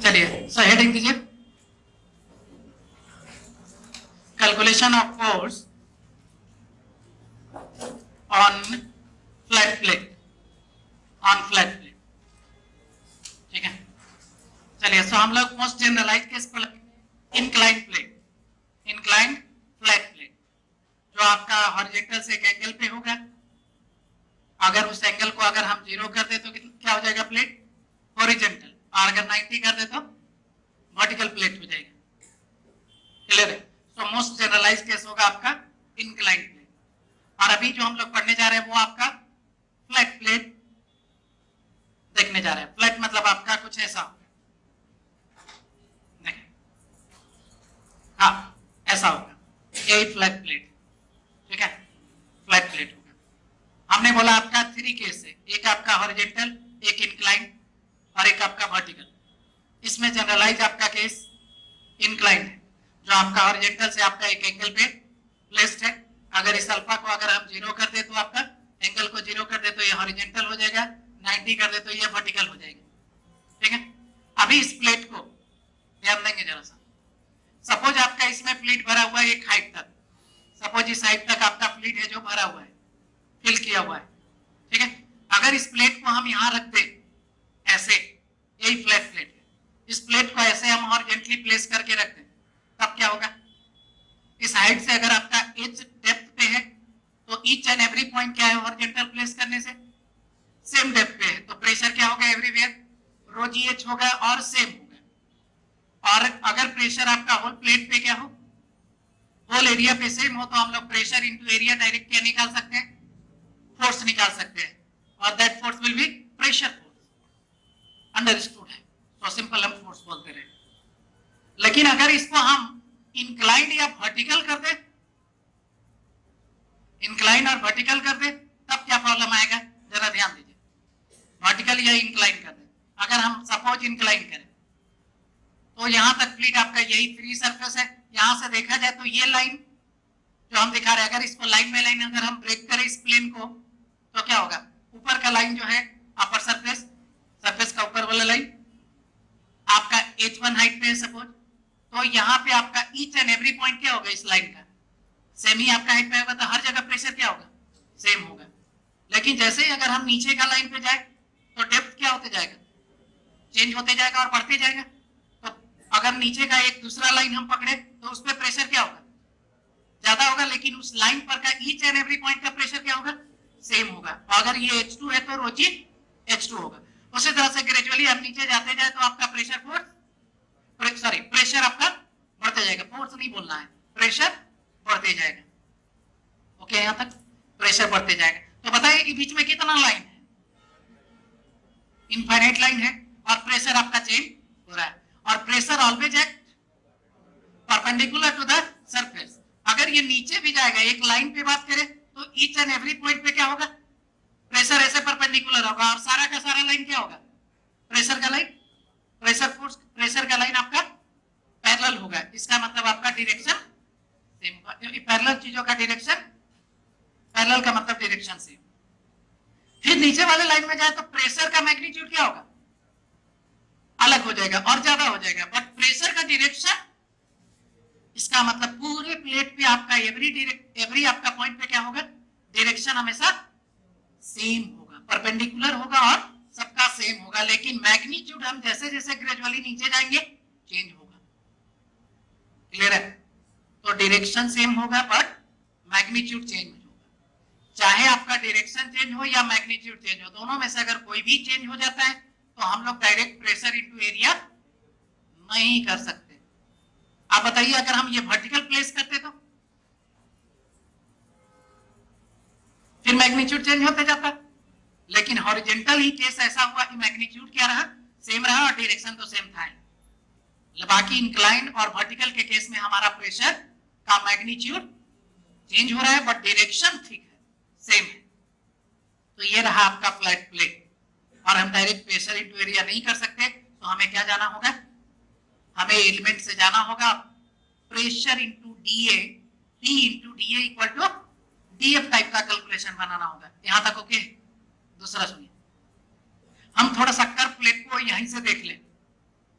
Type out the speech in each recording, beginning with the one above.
चलिए so heading दीजिए, calculation of force on flat plate, on flat plate. ठीक है, चलिए सो हम लोग मोस्ट जनरलाइज केस पर inclined plate, inclined flat plate, जो आपका हॉरिजॉन्टल से एक एंगल पे होगा। अगर उस एंगल को अगर हम 0 कर दे तो क्या हो जाएगा? प्लेट हॉरिजॉन्टल, और अगर 90 कर दे तो वर्टिकल प्लेट हो जाएगा। क्लियर है? सो मोस्ट जनरलाइज केस होगा आपका इंक्लाइंड प्लेट। और अभी जो हम लोग पढ़ने जा रहे हैं वो आपका फ्लैट प्लेट देखने जा रहे हैं। फ्लैट मतलब आपका कुछ ऐसा होगा, देखें, हाँ ऐसा होगा, यही फ्लैट प्लेट। ठीक है, फ्लैट प्लेट होगा। हमने बोला आपका 3 केस है, एक आपका हॉरिजॉन्टल, एक इंक्लाइंड और एक आपका वर्टिकल। इसमें जनरलाइज आपका केस इंक्लाइंड है, जो आपका हॉरिजॉन्टल से आपका एक एंगल पे प्लेस्ड है। अगर इस अल्फा को अगर हम 0 कर दे तो आपका एंगल को 0 कर दे तो ये हॉरिजॉन्टल हो जाएगा, 90 कर दे तो ये वर्टिकल हो जाएगा। ठीक है, अभी इस प्लेट को ध्यान देंगे जरा सा। सपोज आपका इसमें फ्लूइड भरा हुआ है एक हाइट तक, सपोज इस हाइट तक आपका फ्लूइड है जो भरा हुआ है, फिल किया हुआ है। ठीक है, अगर इस प्लेट को हम यहाँ रख दें ऐसे, यही फ्लैट प्लेट है, इस प्लेट को ऐसे हम हॉरिजॉन्टली प्लेस करके रख दें, तब क्या होगा? इस हाइट से अगर आपका एच डेप्थ पे है तो ईच एंड एवरी पॉइंट क्या है हॉरिजॉन्टल प्लेस करने से? सेम डेप्थ पे है, तो प्रेशर क्या होगा? एवरीवेयर रो जी एच होगा और सेम होगा। और अगर प्रेशर आपका होल प्लेट पे क्या हो, होल एरिया पे सेम हो, तो हम लोग प्रेशर इनटू एरिया डायरेक्ट क्या निकाल सकते हैं? फोर्स निकाल सकते हैं, और that force will be pressure force. Understood है? तो सिंपल हम फोर्स बोलते रहे। लेकिन अगर इसको हम इंक्लाइंड या वर्टिकल कर दे, इंक्लाइन और वर्टिकल कर दे, तब क्या प्रॉब्लम आएगा? जरा ध्यान दीजिए। वर्टिकल या इंक्लाइन कर दे, अगर हम सपोज इंक्लाइन करें तो यहां तक फ्लूइड आपका यही फ्री सरफेस है। यहां से देखा जाए तो ये लाइन जो हम दिखा रहे हैं, अगर इसको लाइन बाय लाइन अगर हम ब्रेक करें इस प्लेन को, तो क्या होगा? ऊपर का लाइन जो है अपर सरफेस, सरफेस का ऊपर वाला लाइन आपका h1 हाइट पे है सपोज, तो यहाँ पे आपका ईच एंड एवरी पॉइंट क्या होगा? इस लाइन का सेम ही आपका हाइट पे होगा, तो हर जगह प्रेशर क्या होगा? सेम होगा। लेकिन जैसे ही अगर हम नीचे का लाइन पे जाए तो डेप्थ क्या होते जाएगा? चेंज होते जाएगा और बढ़ते जाएगा। तो अगर नीचे का एक दूसरा लाइन हम पकड़े तो उस पर प्रेशर क्या होगा? ज्यादा होगा, लेकिन उस लाइन पर का ईच एंड एवरी पॉइंट का प्रेशर क्या होगा? सेम होगा। अगर ये H2 है तो रोजी H2 होगा। उसी तरह से ग्रेजुअली हम नीचे जाते जाए तो आपका प्रेशर फोर्स, सॉरी प्रेशर आपका बढ़ते जाएगा। फोर्स नहीं बोलना है, प्रेशर बढ़ते जाएगा। ओके, यहां तक प्रेशर बढ़ते जाएगा। तो बताइए बीच में कितना लाइन है? इनफाइनाइट लाइन है, और प्रेशर आपका चेंज हो रहा है, और pressure always act perpendicular to the surface. अगर ये नीचे भी जाएगा, एक लाइन पे बात करें तो ईच एंड एवरी पॉइंट पे क्या होगा? प्रेशर ऐसे परपेंडिकुलर होगा, और सारा का सारा लाइन क्या होगा? प्रेशर का लाइन, प्रेशर फोर्स, प्रेशर का लाइन आपका पैरेलल होगा। इसका मतलब आपका डायरेक्शन सेम होगा। पैरेलल चीजों का डायरेक्शन, पैरेलल का मतलब डायरेक्शन सेम। फिर नीचे वाले लाइन में जाए तो प्रेशर का मैग्नीट्यूड क्या होगा? अलग हो जाएगा और ज्यादा हो जाएगा, बट प्रेशर का डायरेक्शन, इसका मतलब पूरे प्लेट पे आपका एवरी आपका पॉइंट पे क्या होगा? डायरेक्शन हमेशा सेम होगा, परपेंडिकुलर होगा और सबका सेम होगा। लेकिन मैग्नीट्यूड हम जैसे जैसे ग्रेजुअली नीचे जाएंगे चेंज होगा। क्लियर है? तो डायरेक्शन सेम होगा बट मैग्नीट्यूड चेंज होगा। चाहे आपका डायरेक्शन चेंज हो या मैग्नीट्यूड चेंज हो, दोनों में से अगर कोई भी चेंज हो जाता है तो हम लोग डायरेक्ट प्रेशर इनटू एरिया नहीं कर सकते। आप बताइए अगर हम ये वर्टिकल प्लेस करते तो फिर मैग्नीट्यूड चेंज होते जाता, लेकिन हॉरिजॉन्टल ही केस ऐसा हुआ कि मैग्नीट्यूड क्या रहा? सेम रहा, और डायरेक्शन तो सेम था। बाकी इंक्लाइंड और वर्टिकल के केस में हमारा प्रेशर का मैग्नीट्यूड चेंज हो रहा है बट डायरेक्शन ठीक है, सेम है। तो ये रहा आपका फ्लैट प्लेट, और हम डायरेक्ट प्रेशर इनटू एरिया नहीं कर सकते, तो हमें क्या जाना होगा? हमें एलिमेंट से जाना होगा pressure into d A, P into d A equal to d F type का कैलकुलेशन बनाना होगा। यहां तक ओके? दूसरा सुनिए, हम थोड़ा सा कर्व प्लेट को यहीं से देख लें।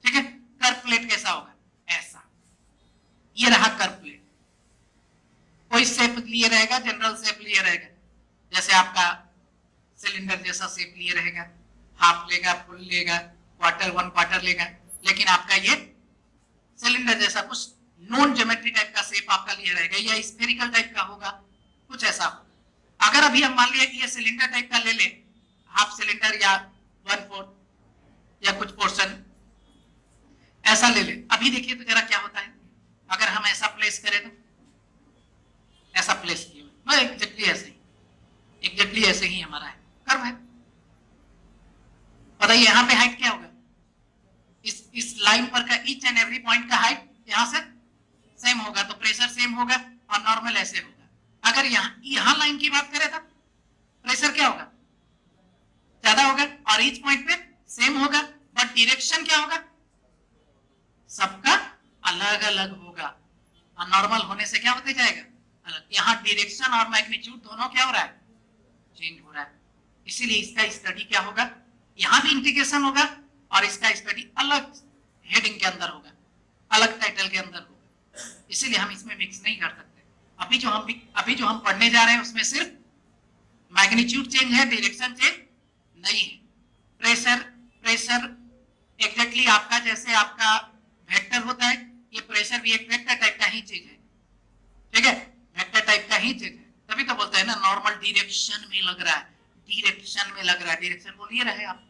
ठीक है, कर्व प्लेट कैसा होगा, ऐसा, ये रहा कर्व प्लेट। कोई शेप लिए रहेगा, जनरल शेप लिए रहेगा, जैसे आपका सिलेंडर जैसा शेप लिए रहेगा, हाफ लेगा, फुल लेगा, क्वार्टर, 1/4 लेगा, लेकिन आपका ये सिलेंडर जैसा कुछ नॉन ज्योमेट्री टाइप का शेप आपका लिए रहेगा, या स्फेरिकल टाइप का होगा, कुछ ऐसा। अगर अभी हम मान लिया कि ये सिलेंडर टाइप का ले ले, हाफ सिलेंडर या 1/4 या कुछ पोर्शन ऐसा ले ले, अभी देखिए तो जरा क्या होता है, अगर हम ऐसा प्लेस करें तो ऐसा प्लेस किया हुआ एग्जैक्टली ऐसे ही, एग्जैक्टली ऐसे ही हमारा है कर्व है। बताइए यहाँ पे हाइट क्या होगा, इस लाइन पर का ईच एंड एवरी पॉइंट का हाइट यहां से सेम होगा, तो प्रेशर सेम होगा और नॉर्मल ऐसे होगा। अगर यहाँ लाइन की बात करें तब प्रेशर क्या होगा, ज्यादा होगा और ईच पॉइंट पे सेम होगा, बट डायरेक्शन क्या होगा, सबका अलग अलग होगा, और नॉर्मल होने से क्या होते जाएगा अलग। यहाँ डायरेक्शन और मैग्नीट्यूड दोनों क्या हो रहा है, चेंज हो रहा है, इसीलिए इसका स्टडी क्या होगा, यहाँ भी इंटीग्रेशन होगा और इसका स्टडी अलग हेडिंग के अंदर होगा, अलग टाइटल के अंदर होगा, इसीलिए हम इसमें मिक्स नहीं कर सकते। अभी जो हम पढ़ने जा रहे हैं उसमें सिर्फ मैग्नीट्यूड चेंज है, डायरेक्शन चेंज नहीं है। प्रेशर एग्जैक्टली आपका जैसे आपका वेक्टर होता है, ये प्रेशर भी एक वेक्टर टाइप का ही चीज है, ठीक है, वेक्टर टाइप का ही चीज है, तभी तो बोलते हैं ना नॉर्मल डायरेक्शन में लग रहा है, डायरेक्शन में लग रहा है, डायरेक्शन बोलिए रहे आप।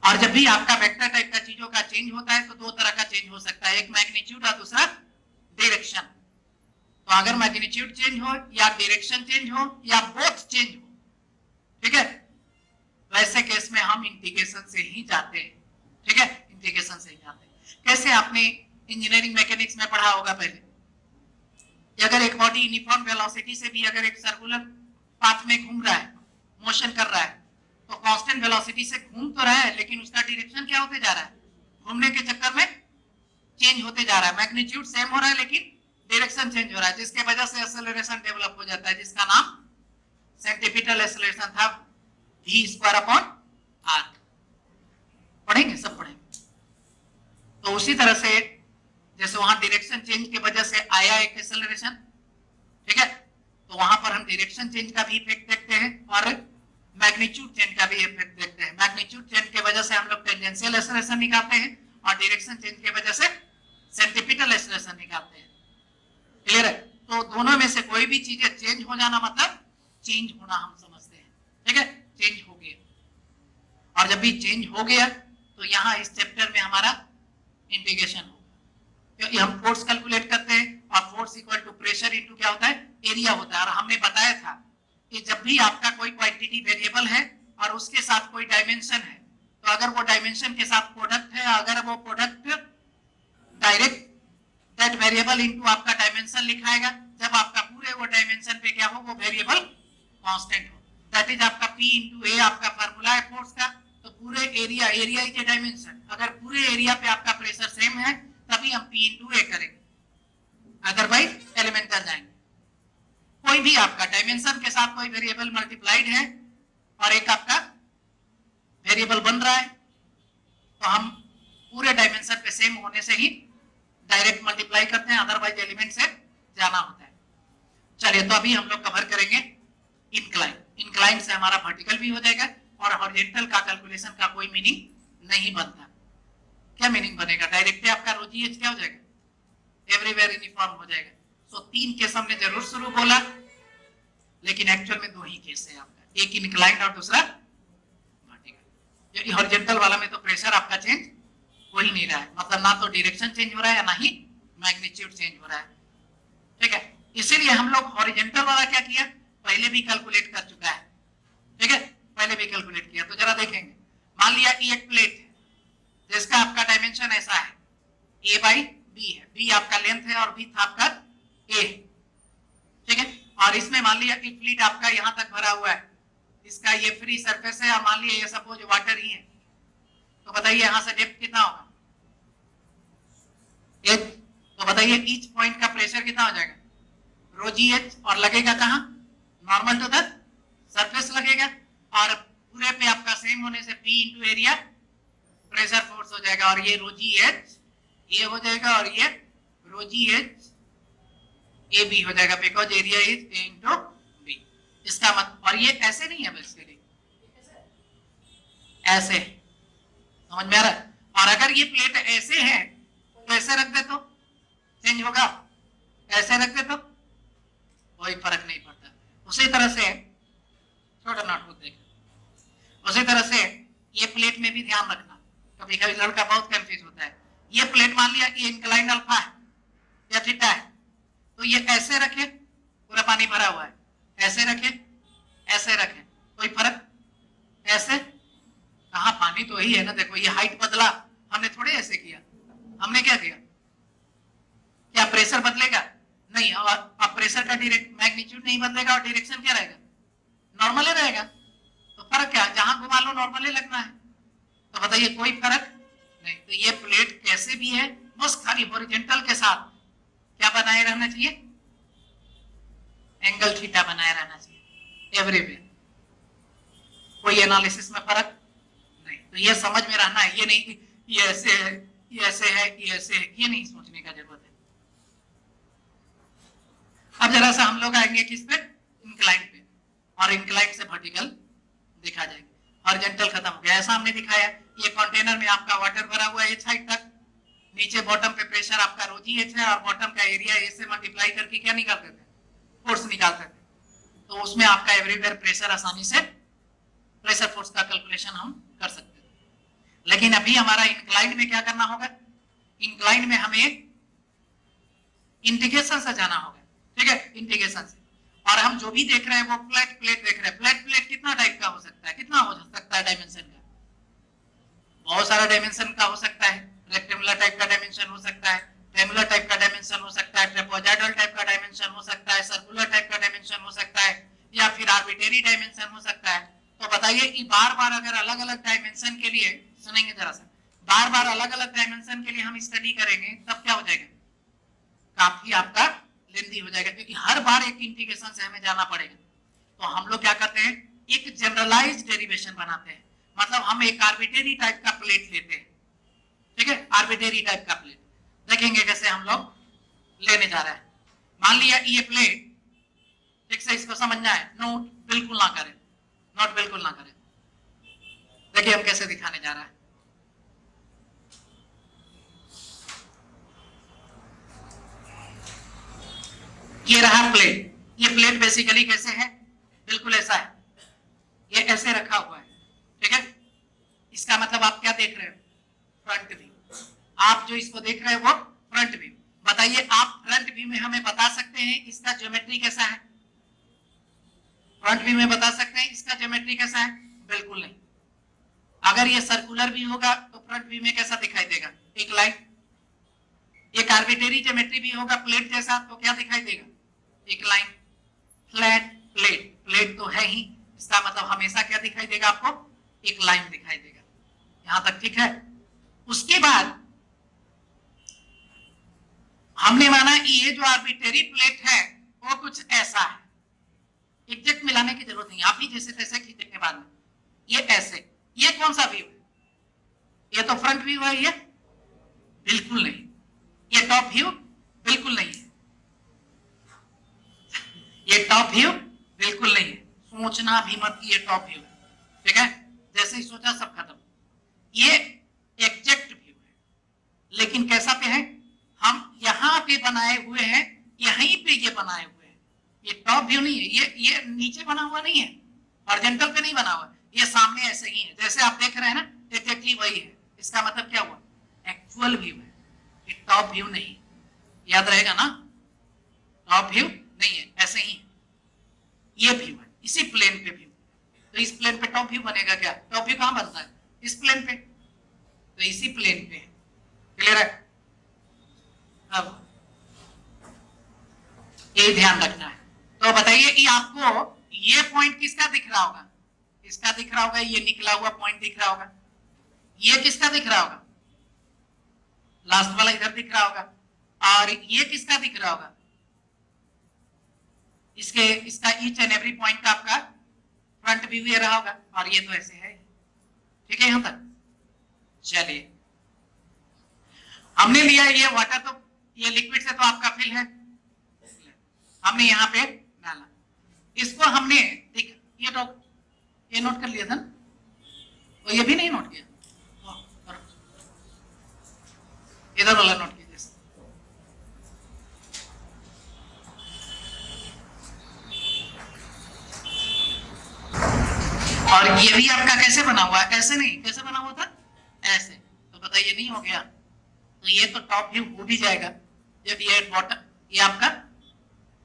और जब भी आपका वेक्टर टाइप का चीजों का चेंज होता है तो दो तरह का चेंज हो सकता है, एक मैग्नीट्यूड और दूसरा डायरेक्शन। तो अगर मैग्नीट्यूड चेंज हो या डायरेक्शन चेंज हो या बोथ चेंज हो, ठीक है, वैसे केस में हम इंटीग्रेशन से ही जाते हैं, ठीक है, इंटीग्रेशन से ही जाते हैं। कैसे आपने इंजीनियरिंग मैकेनिक्स में पढ़ा होगा पहले, अगर एक बॉडी यूनिफॉर्म वेलोसिटी से भी अगर एक सर्कुलर पाथ में घूम रहा है, मोशन कर रहा है, तो कांस्टेंट वेलोसिटी से घूम तो रहा है, लेकिन उसका डायरेक्शन क्या होते जा रहा है, घूमने के चक्कर में चेंज होते जा रहा है, मैग्नीट्यूड सेम हो रहा है लेकिन डायरेक्शन चेंज हो रहा है, जिसके वजह से एक्सेलरेशन डेवलप हो जाता है, जिसका नाम सेंट्रीपिटल एक्सेलरेशन था, v²/r। पढ़ेंगे, सब पढ़ेंगे। तो उसी तरह से जैसे वहां डायरेक्शन चेंज की वजह से आया एक एक्सेलरेशन, ठीक है, तो वहां पर हम डायरेक्शन चेंज का भी इफेक्ट देखते हैं और मैग्नीट्यूड चेंज का भी इफेक्ट देखते हैं। मैग्नीट्यूड चेंज की वजह से हम लोग टेंजेंशियल एक्सेलरेशन निकालते हैं और डायरेक्शन चेंज की वजह से सेंट्रीपिटल एक्सेलरेशन निकालते हैं। क्लियर है? तो दोनों में से कोई भी चीजें चेंज हो जाना मतलब चेंज होना हम समझते हैं, ठीक है, चेंज हो गया। और जब भी चेंज हो गया तो यहाँ इस चैप्टर में हमारा इंटीग्रेशन होगा, क्योंकि हम फोर्स कैलकुलेट करते हैं और force equal to pressure into क्या होता है, एरिया होता है। और हमने बताया था कि जब भी आपका कोई क्वांटिटी वेरिएबल है और उसके साथ कोई डायमेंशन है, तो अगर वो डायमेंशन के साथ प्रोडक्ट है, अगर वो product direct that variable into आपका डायमेंशन लिखाएगा, जब आपका पूरे वो डायमेंशन पे क्या हो, वो वेरिएबल कांस्टेंट हो, दैट इज आपका P इनटू A आपका फार्मूला है फोर्स का। तो पूरे एरिया इज ए डायमेंशन, अगर पूरे एरिया पे आपका प्रेशर सेम है तभी हम P इनटू A करेंगे, अदरवाइज एलिमेंटल जाएंगे। कोई भी आपका डायमेंशन के साथ कोई वेरिएबल मल्टीप्लाइड है और एक आपका वेरिएबल बन रहा है, तो हम पूरे डायमेंशन पे सेम होने से ही डायरेक्ट मल्टीप्लाई करते हैं, अदरवाइज एलिमेंट से जाना होता है। चलिए, तो अभी हम लोग कवर करेंगे इंक्लाइन। इंक्लाइन से हमारा वर्टिकल भी हो जाएगा और हॉरिजॉन्टल का कैलकुलेशन का कोई मीनिंग नहीं बनता। क्या मीनिंग बनेगा, डायरेक्टली आपका रो जी एच क्या हो जाएगा, एवरीवेयर यूनिफॉर्म हो जाएगा। तो 3 केस हमने जरूर शुरू बोला, लेकिन एक्चुअल में 2 ही केस है आपका, एक इंक्लाइन और दूसरा वर्टिकल। हॉरिजॉन्टल वाला में तो प्रेशर आपका चेंज हो ही नहीं रहा है, मतलब ना तो डायरेक्शन चेंज हो रहा है ना ही मैग्नीट्यूड चेंज हो रहा है, ठीक है। इसीलिए हम लोग हॉरिजॉन्टल वाला क्या किया, पहले भी कैलकुलेट कर चुका है, ठीक है, पहले भी कैलकुलेट किया। तो जरा देखेंगे, मान लिया कि एक प्लेट है जिसका आपका डायमेंशन ऐसा है, a/b है, b आपका लेंथ है और विड्थ आपका a है, ठीक है। और इसमें मान लिया कि फ्लूइड आपका यहां तक भरा हुआ है, इसका ये फ्री सरफेस है और मान लिया ये सपोज वाटर ही है, तो बताइए यहां से डेप्थ कितना होगा, h। तो बताइए ईच पॉइंट का प्रेशर कितना हो जाएगा, रो जी एच, और लगेगा कहां, नॉर्मल टू द सरफेस लगेगा, और पूरे पे आपका सेम होने से P into area pressure force हो जाएगा, और ये रो जी एच ए हो जाएगा, और ये रो जी एच ए बी हो जाएगा, because area is A into B. इसका मतलब, और ये ऐसे नहीं है बेसिकली, ऐसे, समझ में आ रहा है? और अगर ये प्लेट ऐसे है तो ऐसे रख दे तो चेंज होगा, ऐसे रख दे तो कोई फर्क नहीं पड़ता। उसी तरह से छोटा नोटबुक देख, उसी तरह से ये प्लेट में भी ध्यान रखना, कभी कभी लड़का बहुत कंफ्यूज होता है। ये प्लेट मान लिया ये इंक्लाइन अल्फा है या थीटा है, तो ये ऐसे रखे, पूरा पानी भरा हुआ है, ऐसे रखे, ऐसे रखे, कोई फर्क? ऐसे कहा, पानी तो ही है ना, देखो ये हाइट बदला, हमने थोड़े ऐसे किया, हमने क्या किया? क्या प्रेशर बदलेगा? नहीं। और अब प्रेशर का डायरेक्ट मैग्नीट्यूड नहीं बदलेगा, और डायरेक्शन क्या रहेगा? नॉर्मल ही रहेगा। तो फर्क क्या? जहां घुमा लो नॉर्मल ही लगना है। तो बताइए कोई फर्क नहीं। तो ये प्लेट कैसे भी है, बस खाली हॉरिजॉन्टल के साथ क्या बनाए रहना चाहिए? एंगल थीटा बनाए रहना चाहिए एवरीवेयर। कोई एनालिसिस में फर्क नहीं। तो ये समझ में रहना है, ये नहीं कि ये ऐसे है, ये ऐसे है, ये ऐसे है, ये नहीं सोचने का जरूरत है। अब जरा सा हम लोग आएंगे किस पे? इंक्लाइन पे, और इंक्लाइन से वर्टिकल दिखा जाएंगे। हॉरिजॉन्टल खत्म हो गया। ऐसा हमने दिखाया, ये कंटेनर में आपका वाटर भरा हुआ है एच हाइट तक, नीचे बॉटम पे प्रेशर आपका रो जी एच है, और बॉटम का एरिया ए से मल्टीप्लाई करके क्या निकालते थे? फोर्स निकालते थे। तो उसमें आपका एवरीवेयर प्रेशर आसानी से प्रेशर फोर्स का कैलकुलेशन हम कर सकते हैं। लेकिन अभी हमारा इंक्लाइन में क्या करना होगा? इंक्लाइन में हमें इंटीग्रेशन से जाना होगा, ठीक है, इंटीग्रेशन से। और हम जो भी देख रहे हैं वो फ्लैट प्लेट देख रहे हैं। फ्लैट प्लेट कितना टाइप का हो सकता है? कितना हो सकता है डायमेंशन का? बहुत सारा डायमेंशन का हो सकता है। रेक्टेंगुलर टाइप का डायमेंशन हो सकता है, ट्रायंगुलर टाइप का डायमेंशन हो सकता है, ट्रापेजॉइडल टाइप का डायमेंशन हो सकता है, सर्कुलर टाइप का डायमेंशन हो सकता है, या फिर आर्बिट्रेरी डायमेंशन हो सकता है। तो बताइए कि बार बार अगर अलग अलग डायमेंशन के लिए, सुनेंगे जरा सा, बार बार अलग अलग डायमेंशन के लिए हम स्टडी करेंगे तब क्या हो जाएगा? काफी आपका लेंथी हो जाएगा, क्योंकि हर बार एक इंटीग्रेशन से हमें जाना पड़ेगा। तो हम लोग क्या करते हैं? एक जनरलाइज्ड डेरिवेशन बनाते हैं। मतलब हम एक आर्बिट्रेरी टाइप का प्लेट लेते हैं, ठीक है, आर्बिट्रेरी टाइप का प्लेट। देखेंगे कैसे हम लोग लेने जा रहे हैं। मान लिया ये प्लेट, ठीक से इसको समझना है, नोट बिल्कुल ना करें, नोट बिल्कुल ना करें। देखिए हम कैसे दिखाने जा रहे हैं। ये रहा प्लेट। ये प्लेट बेसिकली कैसे है? बिल्कुल ऐसा है, ये ऐसे रखा हुआ है, ठीक है। इसका मतलब आप क्या देख रहे हो? Front view. आप जो इसको देख रहे हो वो फ्रंट व्यू। बताइए आप फ्रंट व्यू में हमें बता सकते हैं इसका ज्योमेट्री कैसा है? फ्रंट व्यू में बता सकते हैं इसका ज्योमेट्री कैसा है? बिल्कुल नहीं। अगर ये सर्कुलर व्यू होगा तो फ्रंट व्यू में कैसा दिखाई देगा? एक लाइन। एक आर्बिट्रेरी ज्योमेट्री भी होगा प्लेट जैसा तो क्या दिखाई देगा? एक लाइन। फ्लैट प्लेट, प्लेट तो है ही, इसका मतलब हमेशा क्या दिखाई देगा आपको? एक लाइन दिखाई देगा। यहां तक ठीक है। उसके बाद हमने माना कि ये जो आर्बिट्रेरी प्लेट है वो कुछ ऐसा है। एग्जैक्ट मिलाने की जरूरत नहीं, आप ही जैसे तैसे खींचने के बाद में ये ऐसे। ये कौन सा व्यू है? ये तो फ्रंट व्यू है। ये बिल्कुल नहीं। ये टॉप व्यू बिल्कुल नहीं है। ये टॉप व्यू बिल्कुल नहीं है। सोचना भी मत कि ये टॉप व्यू है, ठीक है। जैसे ही सोचा सब खत्म। ये एग्जैक्ट व्यू है, लेकिन कैसा पे है? हम यहां पे बनाए हुए हैं, यहीं पे ये बनाए हुए हैं। ये टॉप व्यू नहीं है। ये नीचे बना हुआ नहीं है, हॉरिजॉन्टल पे नहीं बना हुआ, ये सामने ऐसे ही है जैसे आप देख रहे हैं ना, एग्जैक्टली वही है। इसका मतलब क्या हुआ? एक्चुअल व्यू है, ये टॉप व्यू नहीं। याद रहेगा ना, टॉप व्यू नहीं है, ऐसे ही है। ये व्यू है, इसी प्लेन पे व्यू। तो इस प्लेन पे टॉप व्यू बनेगा क्या? टॉप व्यू कहां बनता है? इस प्लेन पे, तो इसी प्लेन पे। क्लियर है? अब ये ध्यान रखना है। तो बताइए कि आपको ये पॉइंट किसका दिख रहा होगा? किसका दिख रहा होगा? ये निकला हुआ पॉइंट दिख रहा होगा। ये किसका दिख रहा होगा? लास्ट वाला इधर दिख रहा होगा। और ये किसका दिख रहा होगा? इसका ईच एंड एवरी पॉइंट का आपका फ्रंट व्यू ये रहा होगा। और ये तो ऐसे है, ठीक है यहां तक। चलिए, हमने लिया ये वाटर, तो ये लिक्विड से तो आपका फिल है, हमने यहाँ पे डाला, इसको हमने ठीक ये नोट कर लिया था, तो ये भी नहीं नोट किया, इधर वाला नोट कीजिए। और ये भी आपका कैसे बना हुआ है? ऐसे नहीं, कैसे बना हुआ था? ऐसे। तो बताइए नहीं हो गया? तो ये तो टॉप व्यू हो भी जाएगा जब ये बॉटम, ये आपका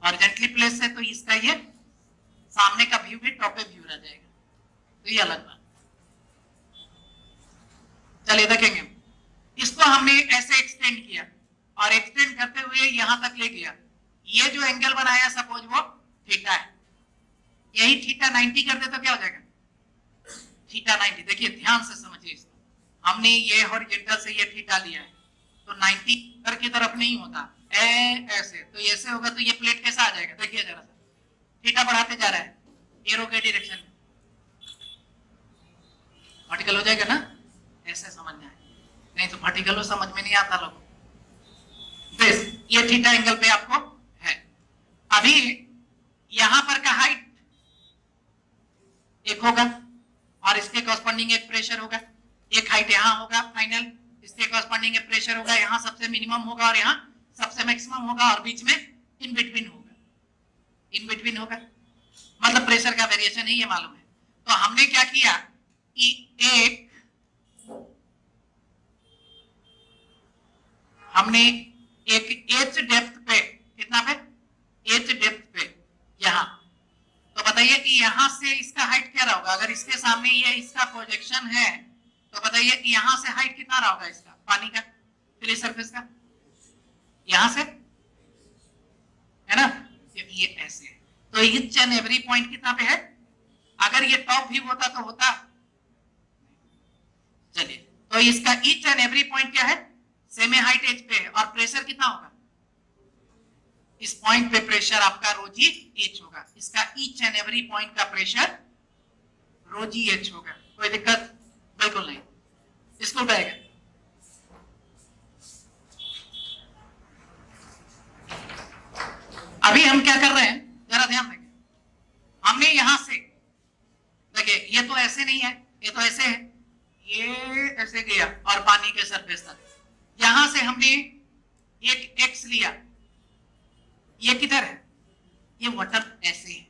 हॉरिजॉन्टली प्लेस है, तो इसका ये सामने का व्यू भी टॉप पे व्यू रह जाएगा, तो ये अलग बात। चलिए देखेंगे, इसको हमने ऐसे एक्सटेंड किया और एक्सटेंड करते हुए यहां तक ले गया, ये जो एंगल बनाया सपोज वो थीटा है, यही थीटा 90 कर दे तो क्या हो जाएगा? थीटा 90। देखिए ध्यान से समझिए इसको, हमने ये हॉरिजॉन्टल से ये थीटा लिया है, तो 90 कर की तरफ नहीं होता, ऐसे, तो ऐसे होगा, तो ये प्लेट कैसा आ जाएगा? देखिए जरा सा, थीटा बढ़ाते जा रहा है एरो के डायरेक्शन में, वर्टिकल हो जाएगा ना, ऐसे समझना है, नहीं तो वर्टिकल हो समझ में नहीं आता लोगों को। ये थीटा एंगल पे आपको है। अभी यहां पर का हाइट एक होगा और इसके कॉरस्पॉन्डिंग एक प्रेशर होगा, एक हाइट यहां होगा फाइनल, इसके कॉरस्पॉन्डिंग एक प्रेशर होगा, यहां सबसे मिनिमम होगा और यहां सबसे मैक्सिमम होगा, और बीच में इन बिटवीन होगा, इन बिटवीन होगा, मतलब प्रेशर का वेरिएशन है, ये मालूम है। तो हमने क्या किया कि हमने एक एच डेप्थ पे, कितना पे? एच डेप्थ पे यहां, तो बताइए कि यहां से इसका हाइट क्या होगा? अगर इसके सामने ये इसका प्रोजेक्शन है, तो बताइए कि यहां से हाइट कितना रहा होगा इसका, पानी का फ्री सरफेस का, यहां से, है ना, ये ऐसे है, तो ईच एंड एवरी पॉइंट कितना पे है? अगर ये टॉप व्यू होता तो होता, चलिए, तो इसका ईच एंड एवरी पॉइंट क्या है? सेम हाइट एच पे, और प्रेशर कितना होगा इस पॉइंट पे? प्रेशर आपका रो जी एच होगा, इसका ईच एंड एवरी पॉइंट का प्रेशर रो जी एच होगा, कोई दिक्कत बिल्कुल नहीं, इसको उठाएगा। अभी हम क्या कर रहे हैं, जरा ध्यान देंगे, हमने यहां से, देखिए ये तो ऐसे नहीं है, ये तो ऐसे है, ये ऐसे गया और पानी के सरफेस तक, यहां से हमने एक एक्स लिया, ये किधर है? ये वाटर ऐसे है,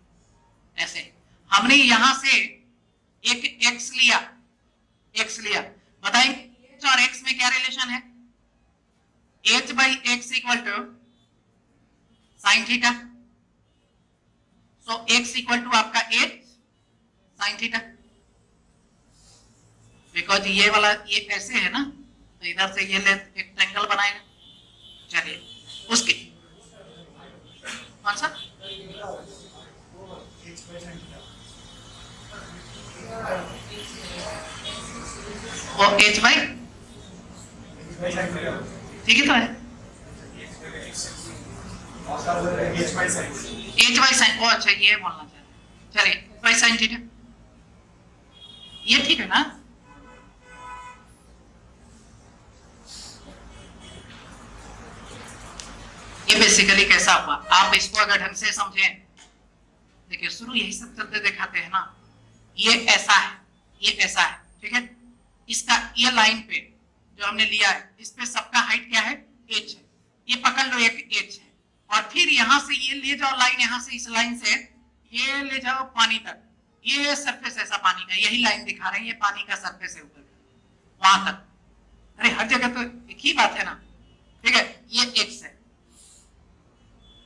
ऐसे हमने यहां से एक एक्स लिया, एक्स लिया, बताएंगे एच और एक्स में क्या रिलेशन है? H by x equal to sine theta, so x equal to आपका एच साइन थीटा, बिकॉज ये वाला ये ऐसे है ना, तो इधर से ये लेंथ एक ट्रायंगल बनाएगा। चलिए उसके कौन सा वो एच बाई, ठीक है, तो है एच बाई साइन, ओ अच्छा ये बोलना चाहिए, चलिए बाई साइन थीटा, ये ठीक है ना। ये बेसिकली कैसा हुआ, आप इसको अगर ढंग से समझें, देखिए शुरू यही सब चलते दिखाते हैं ना, ये ऐसा है, ये ऐसा है, ठीक है, इसका ये लाइन पे जो हमने लिया है, इस पे सबका हाइट क्या है? एच है, ये पकड़ लो एक एच है, और फिर यहां से ये ले जाओ लाइन, यहां से इस लाइन से ये ले जाओ पानी तक, ये सरफेस ऐसा पानी का, यही लाइन दिखा रहे हैं, ये पानी का सरफेस है ऊपर वहां तक, अरे हर जगह तो एक ही बात है ना, ठीक है, ये एक्स है,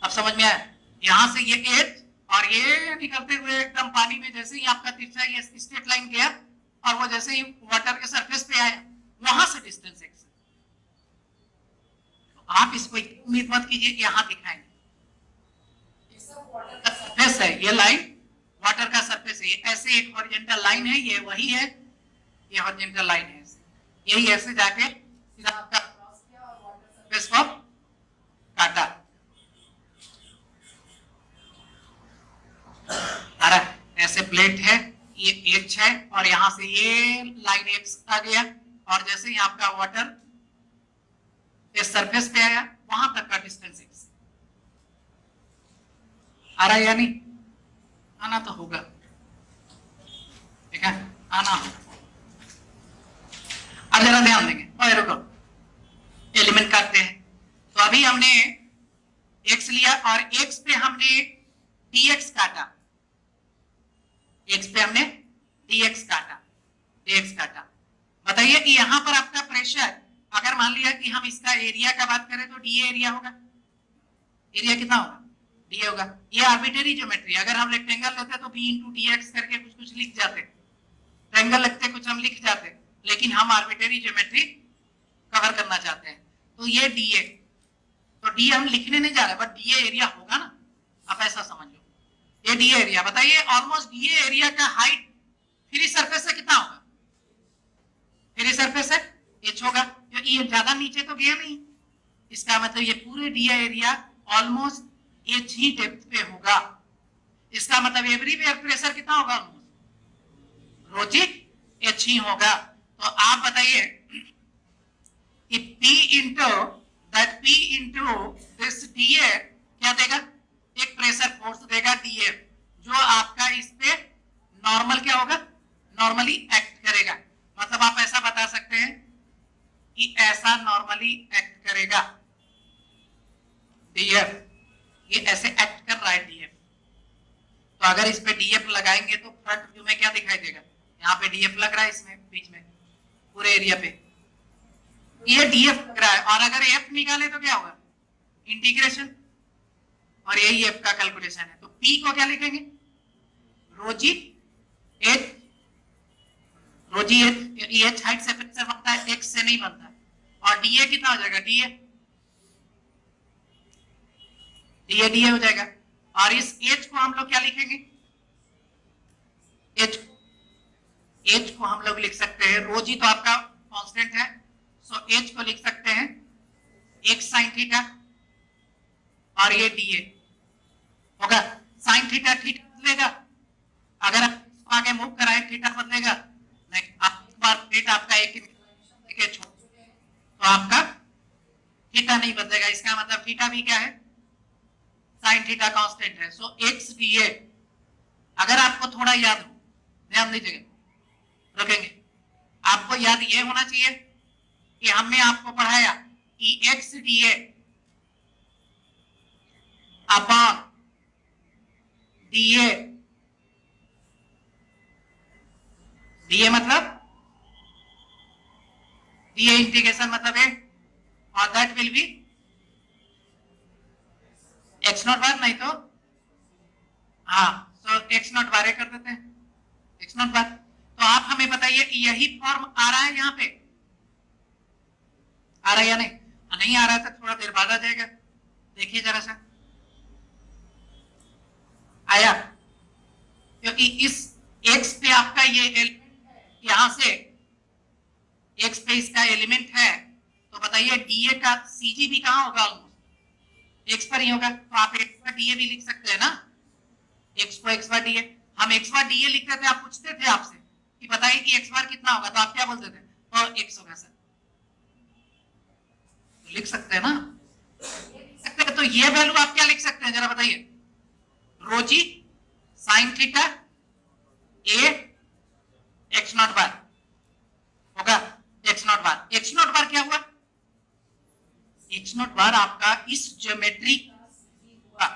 अब समझ में आया, यहां से ये एच और ये निकलते हुए एकदम पानी में, जैसे ही आपका तिरछा ये स्ट्रेट लाइन गया और वो जैसे ही वाटर के सरफेस पे आया, वहां से डिस्टेंस एक्स, तो आप इसको उम्मीद मत कीजिए कि यहां दिखाएंगे, वाटर का सरफेस है, ये लाइन वाटर का सरफेस है, ऐसे एक हॉरिजॉन्टल लाइन है, ये वही है, ये हॉरिजॉन्टल लाइन है, यही ऐसे जाके सीधा आपका क्रॉस किया और वाटर सरफेस को काटा, ऐसे प्लेट है, ये एच है और यहां से ये लाइन एक्स आ गया और जैसे ही आपका वाटर इस सरफेस पे आया वहां तक का डिस्टेंस x आ रहा है या नहीं? आना तो होगा, ठीक है, आना होगा। अब जरा ध्यान देंगे, और रुको, एलिमेंट काटते हैं। तो अभी हमने x लिया और x पे हमने dx काटा, x पे हमने dx काटा। बताइए कि यहां पर आपका प्रेशर, अगर मान लिया कि हम इसका एरिया का बात करें तो dA एरिया होगा। एरिया कितना होगा? dA होगा। ये आर्बिट्रेरी ज्योमेट्री, अगर हम रेक्टेंगल लेते तो b इंटू dx करके कुछ लिख जाते, ट्रायंगल लगते कुछ हम लिख जाते, लेकिन हम आर्बिट्रेरी ज्योमेट्री कवर करना चाहते हैं। तो ये dA, तो d हम लिखने नहीं जा रहे, बट dA एरिया होगा ना, आप ऐसा समझ लो। ये dA एरिया, बताइए ऑलमोस्ट dA एरिया का हाइट फ्री सरफेस से कितना होगा? फ्री सरफेस से h होगा, जो ये ज्यादा नीचे तो गया नहीं, इसका मतलब ये पूरे dA एरिया ऑलमोस्ट h ही डेप्थ पे होगा। इसका मतलब एवरीवेयर प्रेशर कितना होगा? रो जी h ही होगा। तो आप बताइए कि P इंटू दिस dA क्या देगा? एक प्रेशर फोर्स देगा dA, जो आपका इस पे नॉर्मल क्या होगा? नॉर्मली एक्ट करेगा। मतलब आप ऐसा बता सकते हैं कि ऐसा नॉर्मली एक्ट करेगा dF, ये ऐसे एक्ट कर रहा है dF। तो अगर इस पे dF लगाएंगे तो फ्रंट व्यू में क्या दिखाई देगा? यहाँ पे dF लग रहा है, इसमें बीच में पूरे एरिया पे ये dF लग रहा है, और अगर F निकाले तो क्या होगा? इंटीग्रेशन, और यही F का कैलकुलेशन है। तो P को क्या लिखेंगे? रोजी H, रोजी H हाइट से पिक्चर बनता है, X से नहीं बनता। और dA कितना हो जाएगा? dA हो जाएगा। और इस H को हम लोग क्या लिखेंगे? H को हम लोग लिख सकते हैं, रोजी तो आपका कांस्टेंट है, सो H को लिख सकते हैं x sin थीटा, और ये dA होगा। sin थीटा थीटा बदलेगा, अगर आप आगे मूव कराए थीटा बदलेगा नहीं। आप एक बार प्लेट आपका एक छोड़ तो आपका थीटा नहीं बदलेगा, इसका मतलब थीटा भी क्या है? sin थीटा कांस्टेंट है। सो x dA, अगर आपको थोड़ा याद हो, ध्यान दीजिएगा, रखेंगे, आपको याद ये होना चाहिए कि हमने आपको पढ़ाया कि x dA upon dA, dA मतलब dA इंटीग्रेशन मतलब है, और that will be x naught bar, नहीं तो हाँ, तो x नॉट बार कर देते हैं, x नॉट बार। तो आप हमें बताइए यही फॉर्म आ रहा है यहाँ पे, आ रहा है या नहीं? नहीं आ रहा है तो थोड़ा देर बाद आ जाएगा, देखिए जरा सा आया, क्योंकि इस x पे आपका ये एलिमेंट, यहां से x पे इसका एलिमेंट है, तो बताइए dA का CG भी कहां होगा? ऑलमोस्ट x पर ही होगा। तो आप x पर dA भी लिख सकते हैं ना, x को x बार dA, हम x बार dA लिखते थे, आप पूछते थे आपसे कि बताइए कि x बार कितना होगा, तो आप क्या बोलते थे? और x होगा सर, तो लिख सकते हैं ना, सकते हैं। तो ये वैल्यू आप क्या लिख सकते हैं जरा बताइए? रोजी sine theta A x naught bar होगा, x naught bar. X naught bar क्या हुआ? एक्स नॉट बार आपका इस ज्योमेट्री हुआ,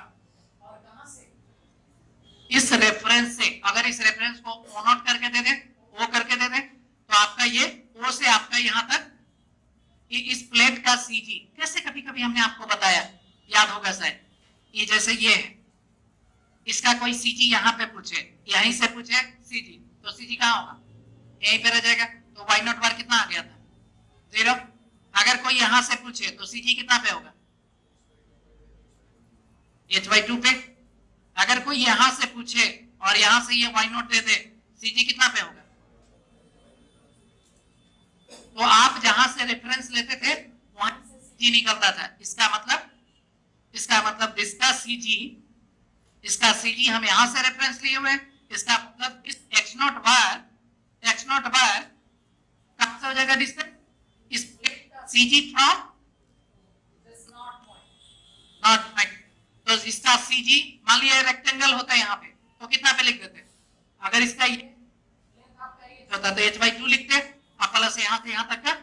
इस रेफरेंस से, अगर इस रेफरेंस को ओ नॉट करके दे दें, ओ करके दे दें, तो आपका ये ओ से आपका यहां तक इस प्लेट का सीजी, कैसे कभी कभी हमने आपको बताया, याद होगा शायद, ये जैसे ये है, इसका कोई सीजी यहाँ पे पूछे, यहीं से पूछे सीजी, तो सीजी कहाँ होगा? यहीं पे रह जाएगा। तो वाई नॉट बार कितना आ गया था? 0। अगर कोई यहां से पूछे तो सीजी कितना पे होगा? h/2 पे। अगर कोई यहां से पूछे और यहां से ये वाई नॉट दे दे, सीजी कितना पे होगा? तो आप जहां से रेफरेंस लेते थे वहां से सीजी निकलता था। इसका मतलब इसका सीजी हम यहां से रेफरेंस लिए हुए, इसका मतलब इस x नॉट बार का कहां से हो जाएगा डिस्टेंस? इस प्लेट का CG फ्रॉम नॉट पॉइंट, तो इसका CG मान लिया रेक्टेंगल होता है यहाँ पे, तो कितना पे लिख देते? अगर इसका ये होता तो h/2 लिखते और प्लस यहाँ से यहाँ तक का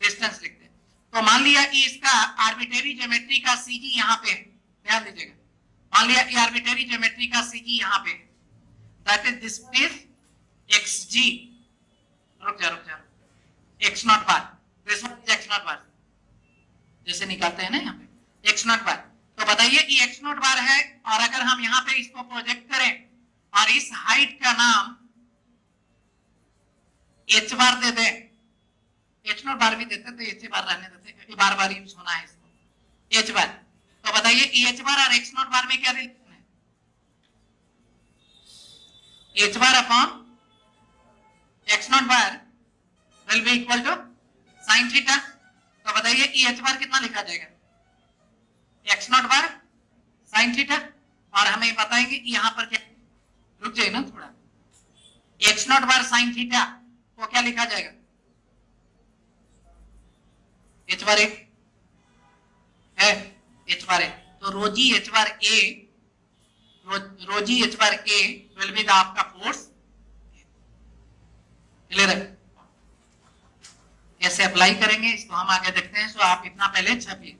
डिस्टेंस लिखते। तो मान लिया कि इसका आर्बिट्रेरी ज्योमेट्री का CG यहाँ पे है, ध्यान दीजिएगा, मान लिया कि आर्बिट्रेरी ज्योमेट्री का CG यहाँ पे है, that is this place xg, रुक जा x0 bar, this one is x0 बार, जैसे निकालते हैं ना यहाँ पे x0 बार। तो बताइए कि x0 बार है, और अगर हम यहाँ पे इसको प्रोजेक्ट करें और इस हाइट का नाम h बार दे दें, h0 बार भी देते तो h बार रहने देते, बार बार यूज होना है इसको, h बार। तो बताइए कि h बार और x0 बार में क्या रिलेशन है? h bar upon x0 bar will be equal to sine theta. तो बताइए कि h बार कितना लिखा जाएगा? x0 बार साइन थीटा, और हमें बताएंगे कि यहाँ पर क्या, रुक जाइए ना थोड़ा, x0 बार साइन थीटा को क्या लिखा जाएगा? h बार ए है, h बार ए, तो रोजी h बार ए, रोजी h bar A will be the आपका फोर्स। क्लियर है? कैसे अप्लाई करेंगे इसको हम आगे देखते हैं, सो आप इतना पहले छपिए।